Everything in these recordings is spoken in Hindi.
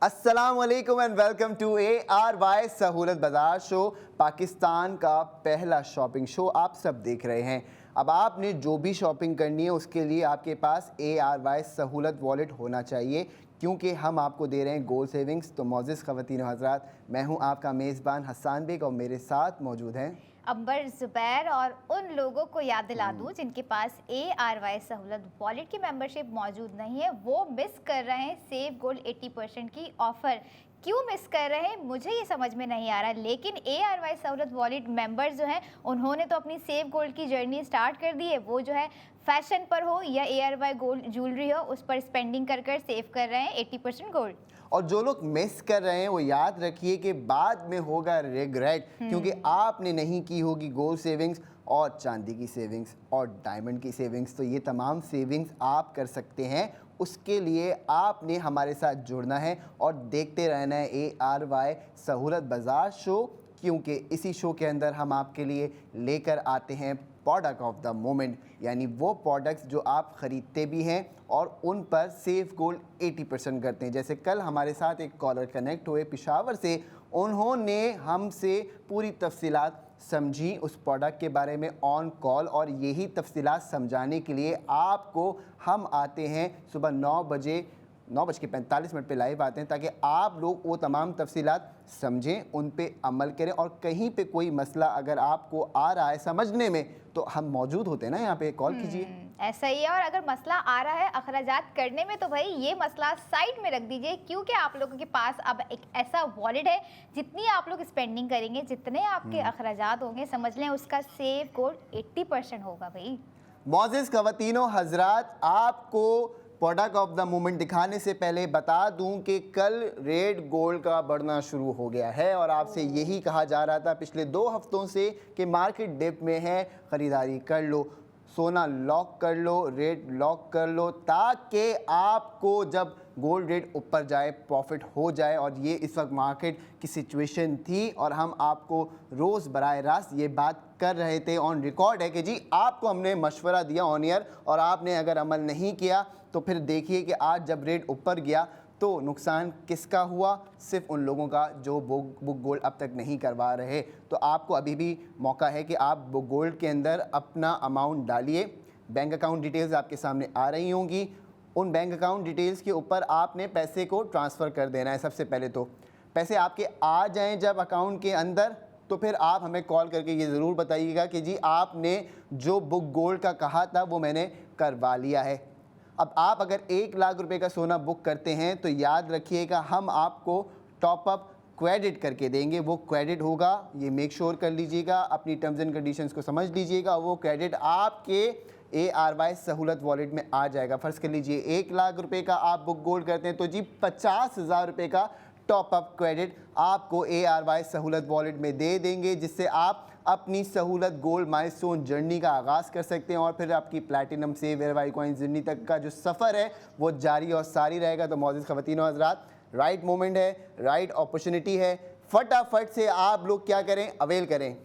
अस्सलाम वालेकुम एंड वेलकम टू ARY सहूलत बाजार शो। पाकिस्तान का पहला शॉपिंग शो आप सब देख रहे हैं। अब आपने जो भी शॉपिंग करनी है उसके लिए आपके पास ARY सहूलत वॉलेट होना चाहिए, क्योंकि हम आपको दे रहे हैं गोल्ड सेविंग्स। तो मौजूद ख़वातीन व हज़रात, मैं हूं आपका मेज़बान हसन बेग और मेरे साथ मौजूद हैं अंबर ज़ुबैर। और उन लोगों को याद दिला दूँ जिनके पास ARY सहूलत वॉलेट की मेंबरशिप मौजूद नहीं है, वो मिस कर रहे हैं सेव गोल्ड 80% की ऑफ़र। क्यों मिस कर रहे हैं मुझे ये समझ में नहीं आ रहा, लेकिन ARY सहूलत वॉलेट मेंबर्स जो हैं उन्होंने तो अपनी सेव गोल्ड की जर्नी स्टार्ट कर दी है। वो जो है फैशन पर हो या ARY गोल्ड ज्वेलरी हो, उस पर स्पेंडिंग कर कर सेव कर रहे हैं 80% गोल्ड। और जो लोग मिस कर रहे हैं वो याद रखिए कि बाद में होगा रिग्रेट, क्योंकि आपने नहीं की होगी गोल्ड सेविंग्स और चांदी की सेविंग्स और डायमंड की सेविंग्स। तो ये तमाम सेविंग्स आप कर सकते हैं। उसके लिए आपने हमारे साथ जुड़ना है और देखते रहना है ARY सहूलत बाजार शो, क्योंकि इसी शो के अंदर हम आपके लिए लेकर आते हैं प्रोडक्ट ऑफ द मोमेंट, यानी वो प्रोडक्ट्स जो आप ख़रीदते भी हैं और उन पर सेफ गोल्ड 80% करते हैं। जैसे कल हमारे साथ एक कॉलर कनेक्ट हुए पेशावर से, उन्होंने हमसे पूरी तफसीलात समझी उस प्रोडक्ट के बारे में ऑन कॉल, और यही तफसीलात समझाने के लिए आपको हम आते हैं सुबह 9:45 पे लाइव आते हैं, ताकि आप लोग वो तमाम तफसीलात समझें, उन पे अमल करें। और कहीं पे कोई मसला अगर आपको आ रहा है समझने में, तो हम मौजूद होते हैं ना यहाँ पे, कॉल कीजिए। ऐसा ही है। और अगर मसला आ रहा है अखराजात करने में, तो भाई ये मसला साइड में रख दीजिए, क्योंकि आप लोगों के पास अब एक ऐसा वॉलेट है, जितनी आप लोग स्पेंडिंग करेंगे, जितने आपके अखराजात होंगे, समझ लें उसका सेव गोल्ड 80% होगा भाई। मौजूद ख़वातीनो हज़रात, आपको प्रोडक्ट ऑफ द मोमेंट दिखाने से पहले बता दूं कि कल रेट गोल्ड का बढ़ना शुरू हो गया है, और आपसे यही कहा जा रहा था पिछले 2 हफ्तों से कि मार्केट डिप में है, ख़रीदारी कर लो, सोना लॉक कर लो, रेट लॉक कर लो, ताकि आपको जब गोल्ड रेट ऊपर जाए प्रॉफिट हो जाए। और ये इस वक्त मार्केट की सिचुएशन थी, और हम आपको रोज़ बराह रास्त ये बात कर रहे थे, ऑन रिकॉर्ड है कि जी आपको हमने मशवरा दिया ऑन ईयर, और आपने अगर अमल नहीं किया तो फिर देखिए कि आज जब रेट ऊपर गया तो नुकसान किसका हुआ? सिर्फ उन लोगों का जो बुक गोल्ड अब तक नहीं करवा रहे। तो आपको अभी भी मौका है कि आप बुक गोल्ड के अंदर अपना अमाउंट डालिए। बैंक अकाउंट डिटेल्स आपके सामने आ रही होंगी। उन बैंक अकाउंट डिटेल्स के ऊपर आपने पैसे को ट्रांसफ़र कर देना है। सबसे पहले तो पैसे आपके आ जाएं जब अकाउंट के अंदर, तो फिर आप हमें कॉल करके ये ज़रूर बताइएगा कि जी आपने जो बुक गोल्ड का कहा था वो मैंने करवा लिया है। अब आप अगर 1 लाख रुपए का सोना बुक करते हैं तो याद रखिएगा हम आपको टॉप अप क्रेडिट करके देंगे। वो क्रेडिट होगा, ये मेक श्योर कर लीजिएगा, अपनी टर्म्स एंड कंडीशंस को समझ लीजिएगा। वो क्रेडिट आपके ARY सहूलत वॉलेट में आ जाएगा। फ़र्ज़ कर लीजिए 1 लाख रुपए का आप बुक गोल्ड करते हैं, तो जी 50,000 रुपये का टॉप अप क्रेडिट आपको ARY सहूलत वॉलेट में दे देंगे, जिससे आप अपनी सहूलत गोल्ड माइलस्टोन जर्नी का आगाज़ कर सकते हैं, और फिर आपकी प्लैटिनम से ARY कॉइन जर्नी तक का जो सफ़र है वो जारी और सारी रहेगा। तो मौजूद ख़वातीन और हज़रात, राइट मोमेंट है, राइट अपॉर्चुनिटी है, फटाफट से आप लोग क्या करें, अवेल करें।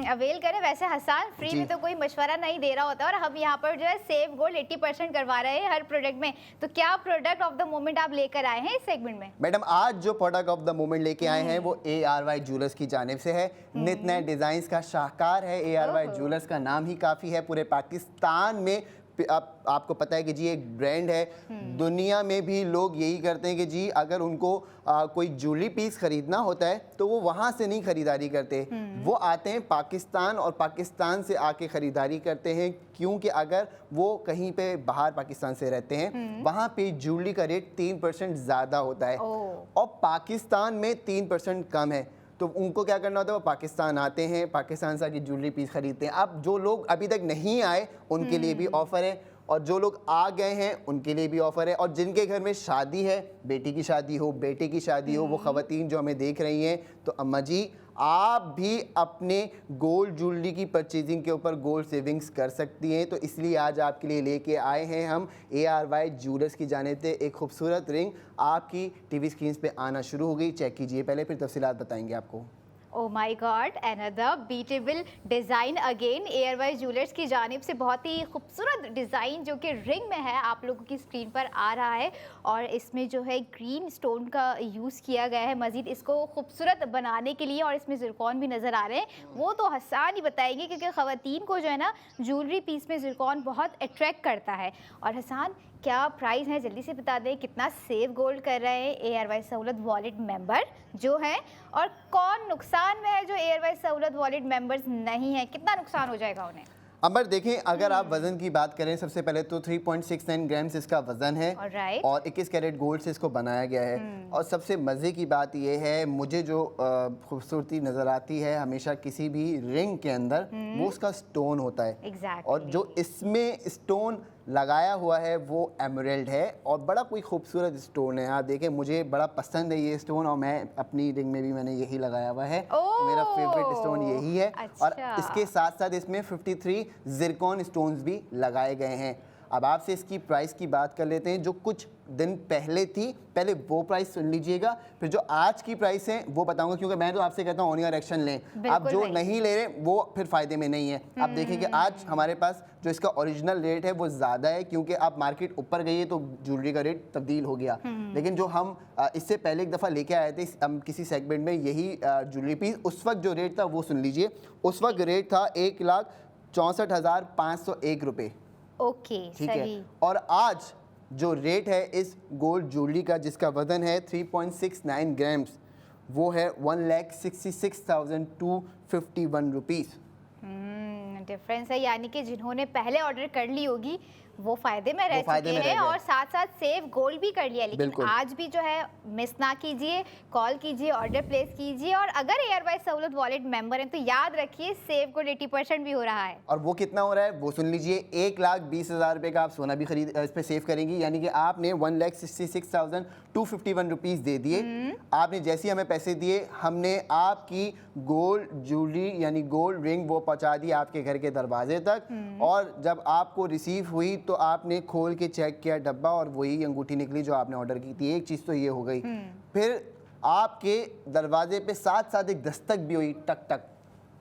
अवेल करें। वैसे हसन फ्री में तो कोई मशवरा नहीं दे रहा होता, और हम यहाँ पर जो है सेव गोल्ड 80% करवा रहे हैं हर प्रोडक्ट में। तो क्या प्रोडक्ट ऑफ द मोमेंट आप लेकर आए हैं इस सेगमेंट में? मैडम, आज जो प्रोडक्ट ऑफ द मोमेंट लेके आए हैं वो ARY ज्वेलर्स की जानिब से है। नित नए डिज़ाइंस का शाहकार है। ARY ज्वेलर्स का नाम ही काफ़ी है पूरे पाकिस्तान में। आपको पता है कि जी एक ब्रांड है, दुनिया में भी लोग यही करते हैं कि जी अगर उनको कोई ज्वेलरी पीस खरीदना होता है तो वो वहाँ से नहीं खरीदारी करते, वो आते हैं पाकिस्तान और पाकिस्तान से आके ख़रीदारी करते हैं, क्योंकि अगर वो कहीं पे बाहर पाकिस्तान से रहते हैं वहाँ पे ज्वेलरी का रेट 3% ज़्यादा होता है और पाकिस्तान में 3% कम है। तो उनको क्या करना होता है, वो पाकिस्तान आते हैं, पाकिस्तान से आके ज्वेलरी पीस खरीदते हैं। अब जो लोग अभी तक नहीं आए उनके लिए भी ऑफ़र है, और जो लोग आ गए हैं उनके लिए भी ऑफ़र है, और जिनके घर में शादी है, बेटी की शादी हो, बेटे की शादी हो, वो ख़वातीन जो हमें देख रही हैं, तो अम्मा जी आप भी अपने गोल्ड ज्वेलरी की परचेजिंग के ऊपर गोल्ड सेविंग्स कर सकती हैं। तो इसलिए आज आपके लिए लेके आए हैं हम ARY ज्वेलर्स की जानिब से एक खूबसूरत रिंग। आपकी टीवी स्क्रीन पे आना शुरू हो गई, चेक कीजिए पहले, फिर तफसीलात बताएंगे आपको। Oh my god, another beatable design again Airwise jewellers की जानिब से। बहुत ही खूबसूरत डिज़ाइन जो कि रिंग में है, आप लोगों की स्क्रीन पर आ रहा है और इसमें जो है ग्रीन स्टोन का यूज़ किया गया है मज़ीद इसको खूबसूरत बनाने के लिए, और इसमें ज़िरकॉन भी नज़र आ रहे हैं। वो तो हसान ही बताएंगे क्योंकि ख़वातीन को जो है ना ज्वेलरी पीस में ज़िरकॉन बहुत अट्रैक्ट करता है। और हसान, क्या प्राइस है जल्दी से बता दें, कितना सेव गोल्ड कर रहे हैं एयरवाइज सहूलत वॉलेट मेंबर जो हैं, और कौन नुकसान में है जो एयरवाइज सहूलत वॉलेट मेंबर्स नहीं है, कितना नुकसान हो जाएगा उन्हें? अंबर देखें, अगर आप वजन की बात करें, सबसे पहले तो 3.69 ग्राम्स इसका वजन है Alright. और 21 कैरेट गोल्ड से इसको बनाया गया है। और सबसे मज़े की बात यह है, मुझे जो खूबसूरती नज़र आती है हमेशा किसी भी रिंग के अंदर, वो उसका स्टोन होता है। Exactly. और जो इसमें स्टोन लगाया हुआ है वो एमरल्ड है और बड़ा कोई खूबसूरत स्टोन है। आप देखें, मुझे बड़ा पसंद है ये स्टोन और मैं अपनी रिंग में भी मैंने यही लगाया हुआ है। मेरा फेवरेट स्टोन यही है। अच्छा। और इसके साथ साथ इसमें 53 जिरकॉन स्टोन्स भी लगाए गए हैं। अब आपसे इसकी प्राइस की बात कर लेते हैं। जो कुछ दिन पहले थी, पहले वो प्राइस सुन लीजिएगा, फिर जो आज की प्राइस है वो बताऊंगा, क्योंकि मैं तो आपसे कहता हूँ ऑन योर एक्शन लें। आप जो नहीं ले रहे वो फिर फ़ायदे में नहीं है। आप देखें कि आज हमारे पास जो इसका ओरिजिनल रेट है वो ज़्यादा है, क्योंकि आप मार्केट ऊपर गई है तो ज्वेलरी का रेट तब्दील हो गया। लेकिन जो हम इससे पहले एक दफ़ा लेके आए थे हम किसी सेगमेंट में यही ज्वेलरी पीस, उस वक्त जो रेट था वो सुन लीजिए। उस वक्त रेट था 1,64,501 रुपये। ओके, ठीक सही। है। और आज जो रेट है इस गोल्ड ज्वेलरी का, जिसका वजन है 3.69 ग्राम्स, वो है 1,66,251 रुपीज़। डिफरेंस है, यानी कि जिन्होंने पहले ऑर्डर कर ली होगी वो फायदे में रह वो फायदे चुके में रह हैं गए। और साथ साथ सेव गोल्ड भी कर लिया। लेकिन बिल्कुल। आज भी जो है मिस ना कीजिए, कॉल कीजिए, ऑर्डर प्लेस कीजिए, और अगर एयरवाइज सहूलत वॉलेट मेंबर हैं तो याद रखिए सेव गोल्ड 80% भी हो रहा है। और वो कितना हो रहा है वो सुन लीजिए। 1,20,000 रुपये का आप सोना भी खरीद इस पर सेव करेंगी, यानी कि आपने 1,66,251 रुपीज़ दे दिए। आपने जैसे ही हमें पैसे दिए, हमने आपकी गोल्ड ज्वेलरी यानी गोल्ड रिंग वो पहुंचा दी आपके घर के दरवाजे तक। और जब आपको रिसीव हुई तो आपने खोल के चेक किया डब्बा और वही अंगूठी निकली जो आपने ऑर्डर की थी। एक चीज़ तो ये हो गई। फिर आपके दरवाजे पे साथ साथ एक दस्तक भी हुई, टक टक।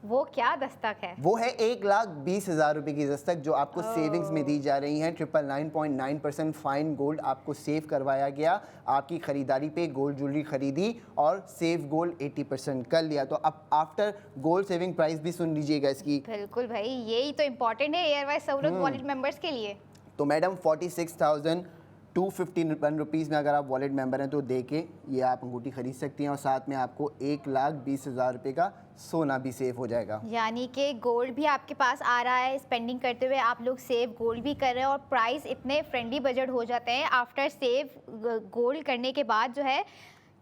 वो क्या दस्तक है? वो है 1,20,000 रुपये की दस्तक जो आपको सेविंग्स में दी जा रही हैं। 999.9% फाइन गोल्ड आपको सेव करवाया गया। आपकी खरीदारी पे गोल्ड ज्वेलरी खरीदी और सेव गोल्ड 80% कर लिया। तो अब आफ्टर गोल्ड सेविंग प्राइस भी सुन लीजिएगा इसकी। बिल्कुल भाई, यही तो इम्पोर्टेंट है एयरवाइज सहूलत वॉलेट मेंबर्स के लिए। तो मैडम 46,251 रुपीज़ में अगर आप वॉलेट मेंबर हैं तो दे के ये आप अंगूठी खरीद सकती हैं और साथ में आपको 1,20,000 रुपये का सोना भी सेव हो जाएगा। यानी कि गोल्ड भी आपके पास आ रहा है, स्पेंडिंग करते हुए आप लोग सेव गोल्ड भी कर रहे हैं और प्राइस इतने फ्रेंडली बजट हो जाते हैं आफ्टर सेव गोल्ड करने के बाद। जो है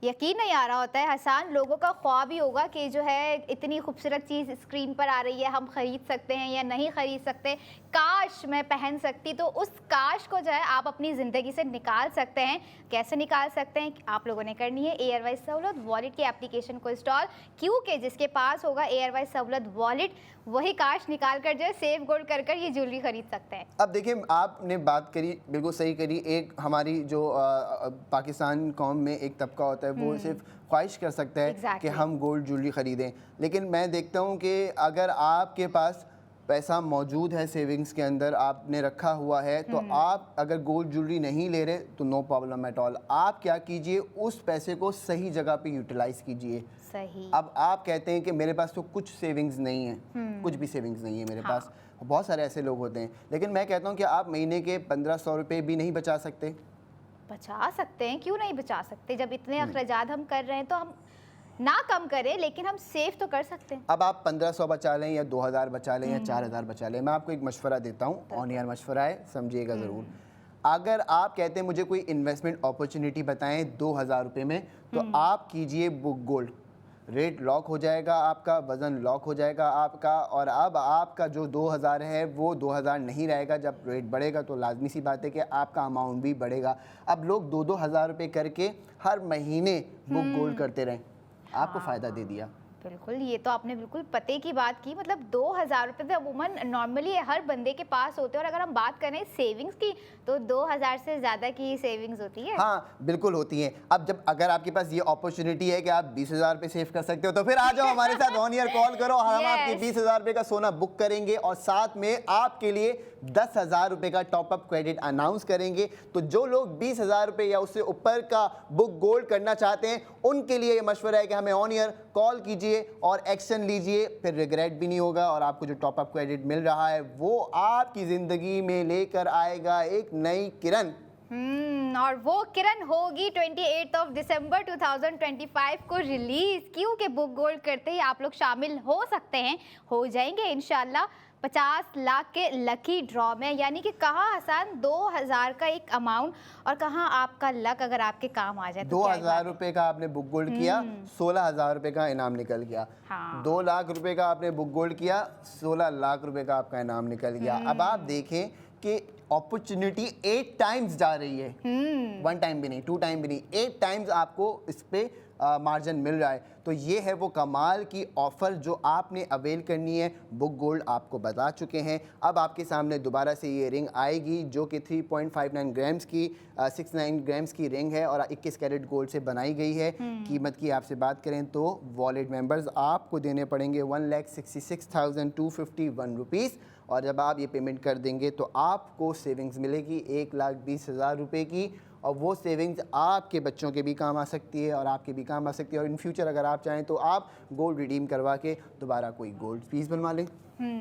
यकीन नहीं आ रहा होता है हसान, लोगों का ख्वाब ही होगा कि जो है इतनी खूबसूरत चीज़ स्क्रीन पर आ रही है, हम ख़रीद सकते हैं या नहीं ख़रीद सकते, काश मैं पहन सकती। तो उस काश को जो है आप अपनी ज़िंदगी से निकाल सकते हैं। कैसे निकाल सकते हैं? आप लोगों ने करनी है एयरवाइज सहूलत वॉलेट की एप्लीकेशन को इंस्टॉल, क्योंकि जिसके पास होगा एयरवाइज सहूलत वॉलेट वही काश निकाल कर जो है सेव गोल्ड कर कर ये ज्वेलरी खरीद सकते हैं। अब देखिए, आपने बात करी, बिल्कुल सही करी। एक हमारी जो पाकिस्तान कौम में एक तबका होता है वो सिर्फ ख्वाहिश कर सकता है कि हम गोल्ड ज्वेलरी ख़रीदें। लेकिन मैं देखता हूँ कि अगर आपके पास पैसा मौजूद है, सेविंग्स के अंदर आपने रखा हुआ है, तो आप अगर गोल्ड ज्वेलरी नहीं ले रहे तो नो प्रॉब्लम एट ऑल। आप क्या कीजिए, उस पैसे को सही जगह पे यूटिलाइज़ कीजिए। सही। अब आप कहते हैं कि मेरे पास तो कुछ सेविंग्स नहीं है, कुछ भी सेविंग्स नहीं है मेरे पास। बहुत सारे ऐसे लोग होते हैं, लेकिन मैं कहता हूँ कि आप महीने के 1,500 रुपये भी नहीं बचा सकते? बचा सकते हैं, क्यों नहीं बचा सकते? जब इतने अखराजात हम कर रहे हैं तो हम ना कम करें, लेकिन हम सेव तो कर सकते हैं। अब आप 1,500 बचा लें या 2,000 बचा लें या 4,000 बचा लें, मैं आपको एक मशवरा देता हूँ, ऑन एयर मशवरा है, समझिएगा ज़रूर। अगर आप कहते हैं मुझे कोई इन्वेस्टमेंट अपॉर्चुनिटी बताएं 2,000 रुपये में, तो आप कीजिए बुक गोल्ड। रेट लॉक हो जाएगा, आपका वज़न लॉक हो जाएगा आपका, और अब आपका जो 2,000 है वो 2,000 नहीं रहेगा। जब रेट बढ़ेगा तो लाजमी सी बात है कि आपका अमाउंट भी बढ़ेगा। अब लोग 2-2 हज़ार रुपये करके हर महीने बुक गोल्ड करते रहें, आपको फ़ायदा दे दिया। बिल्कुल, ये तो आपने बिल्कुल पते की बात की। मतलब 2000 रुपये तो अमूमन नॉर्मली हर बंदे के पास होते हैं, और अगर हम बात करें सेविंग्स की तो 2000 से ज़्यादा की सेविंग्स होती है। हाँ बिल्कुल होती हैं। अब जब अगर आपके पास ये अपॉर्चुनिटी है कि आप 20,000 रुपये सेव कर सकते हो तो फिर आ जाओ हमारे साथ ऑन ईयर कॉल करो, हम आपके Yes. 20,000 रुपये का सोना बुक करेंगे और साथ में आपके लिए 10,000 रुपये का टॉपअप क्रेडिट अनाउंस करेंगे। तो जो लोग 20,000 रुपये या उससे ऊपर का बुक गोल्ड करना चाहते हैं उनके लिए ये मशवरा है कि हमें ऑन ईयर कॉल कीजिए और एक्शन लीजिए, फिर रिग्रेट भी नहीं होगा और आपको जो टॉपअप क्रेडिट मिल रहा है वो आपकी ज़िंदगी में लेकर आएगा एक नई किरण। और वो किरण होगी 28 दिसंबर 2025 को रिलीज। क्योंकि बुक गोल्ड करते ही आप लोग शामिल हो सकते हैं, हो जाएंगे इंशाल्लाह 50 लाख के लकी ड्रॉ में। यानी कि कहाँ आसान 2000 का एक अमाउंट और कहाँ आपका लक अगर आपके काम आ जाए तो 2,000 रुपये का आपने बुक गोल्ड किया, 16,000 रुपये का इनाम निकल गया। हाँ। 2 लाख रुपए का आपने बुक गोल्ड किया, 16 लाख रुपए का आपका इनाम निकल गया। अब आप देखें कि अपॉर्चुनिटी 8 टाइम्स जा रही है, 1 टाइम भी नहीं, 2 टाइम भी नहीं, 8 टाइम्स आपको इस पे मार्जिन मिल रहा है। तो ये है वो कमाल की ऑफ़र जो आपने अवेल करनी है। बुक गोल्ड आपको बता चुके हैं। अब आपके सामने दोबारा से ये रिंग आएगी जो कि 3.59 ग्राम्स की 69 ग्राम्स की रिंग है और 21 कैरेट गोल्ड से बनाई गई है। कीमत की आपसे बात करें तो वॉलेट मेंबर्स आपको देने पड़ेंगे 1,66,251 रुपीज़ और जब आप ये पेमेंट कर देंगे तो आपको सेविंग्स मिलेगी 1,20,000 रुपये की और वो सेविंग्स आपके बच्चों के भी काम आ सकती है और आपके भी काम आ सकती है। और इन फ्यूचर अगर आप चाहें तो आप गोल्ड रिडीम करवा के दोबारा कोई गोल्ड पीस बनवा लें।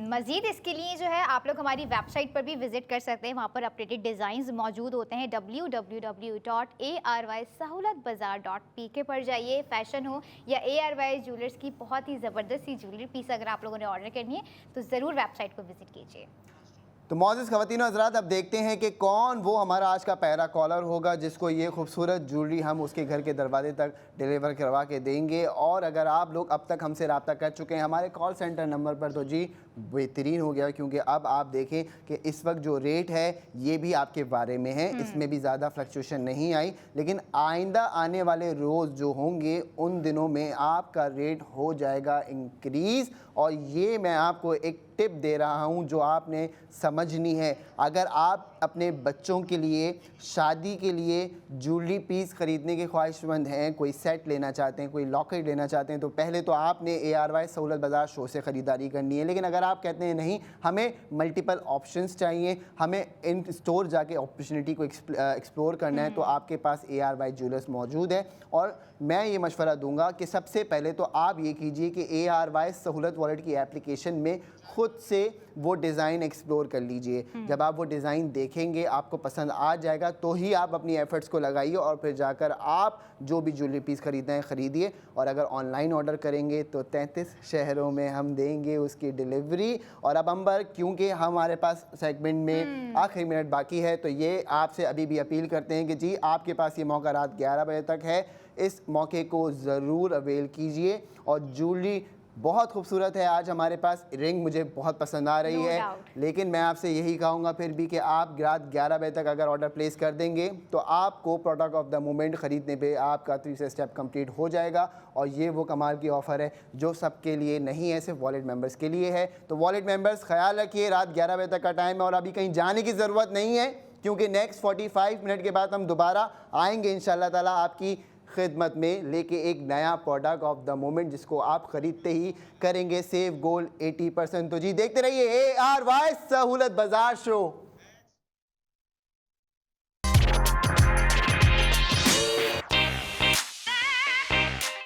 मज़ीद इसके लिए जो है आप लोग हमारी वेबसाइट पर भी विजिट कर सकते हैं। वहाँ पर अपडेटेड डिज़ाइंस मौजूद होते हैं। www.arysahoolatbazaar.pk पर जाइए। फैशन हो या ARY ज्वेलर्स की बहुत ही ज़बरदस्त सी ज्वेलरी पीस अगर आप लोगों ने ऑर्डर करनी है तो ज़रूर वेबसाइट को विजिट कीजिए। तो मौजूद ख़वातीन हज़रात, अब देखते हैं कि कौन वो हमारा आज का पहला कॉलर होगा जिसको ये खूबसूरत ज्वेलरी हम उसके घर के दरवाजे तक डिलीवर करवा के देंगे। और अगर आप लोग अब तक हमसे रब्ता कर चुके हैं हमारे कॉल सेंटर नंबर पर तो जी बेहतरीन हो गया, क्योंकि अब आप देखें कि इस वक्त जो रेट है ये भी आपके बारे में है, इसमें भी ज़्यादा फ्लक्चुएशन नहीं आई। लेकिन आइंदा आने वाले रोज़ जो होंगे उन दिनों में आपका रेट हो जाएगा इंक्रीज़। और ये मैं आपको एक टिप दे रहा हूँ जो आपने समझनी है। अगर आप अपने बच्चों के लिए शादी के लिए ज्वेलरी पीस ख़रीदने के ख्वाहिशमंद हैं, कोई सेट लेना चाहते हैं, कोई लॉकेट लेना चाहते हैं, तो पहले तो आपने ARY सहूलत बाज़ार शो से ख़रीदारी करनी है। लेकिन अगर आप कहते हैं नहीं हमें मल्टीपल ऑप्शंस चाहिए, हमें इन स्टोर जाके अपॉर्चुनिटी को एक्सप्लोर करना है, तो आपके पास ARY ज्वेलर्स मौजूद है। और मैं ये मशवरा दूंगा कि सबसे पहले तो आप ये कीजिए कि ARY सहूलत वॉलेट की एप्लीकेशन में ख़ुद से वो डिज़ाइन एक्सप्लोर कर लीजिए। जब आप वो डिज़ाइन देखेंगे आपको पसंद आ जाएगा तो ही आप अपनी एफ़र्ट्स को लगाइए और फिर जाकर आप जो भी ज्वेलरी पीस ख़रीदना है ख़रीदिए। और अगर ऑनलाइन ऑर्डर करेंगे तो 33 शहरों में हम देंगे उसकी डिलीवरी। और अब अंबर, क्योंकि हमारे पास सेगमेंट में आखिरी मिनट बाकी है तो ये आपसे अभी भी अपील करते हैं कि जी आपके पास ये मौका रात 11 बजे तक है, इस मौके को ज़रूर अवेल कीजिए। और ज्वेलरी बहुत खूबसूरत है। आज हमारे पास रिंग मुझे बहुत पसंद आ रही है, लेकिन मैं आपसे यही कहूँगा फिर भी कि आप रात 11 बजे तक अगर ऑर्डर प्लेस कर देंगे तो आपको प्रोडक्ट ऑफ द मोमेंट ख़रीदने पे आपका 3 स्टेप कंप्लीट हो जाएगा। और ये वो कमाल की ऑफ़र है जो सबके लिए नहीं है, सिर्फ वॉलेट मेंबर्स के लिए है। तो वॉलेट मेंबर्स ख्याल रखिए, रात 11 बजे तक का टाइम है और अभी कहीं जाने की ज़रूरत नहीं है, क्योंकि नेक्स्ट 45 मिनट के बाद हम दोबारा आएँगे इंशाअल्लाह ताला आपकी खिदमत में लेके एक नया प्रोडक्ट ऑफ द मोमेंट जिसको आप ख़रीदते ही करेंगे सेव गोल्ड 80%। तो जी देखते रहिए ARY सहूलत बाज़ार शो।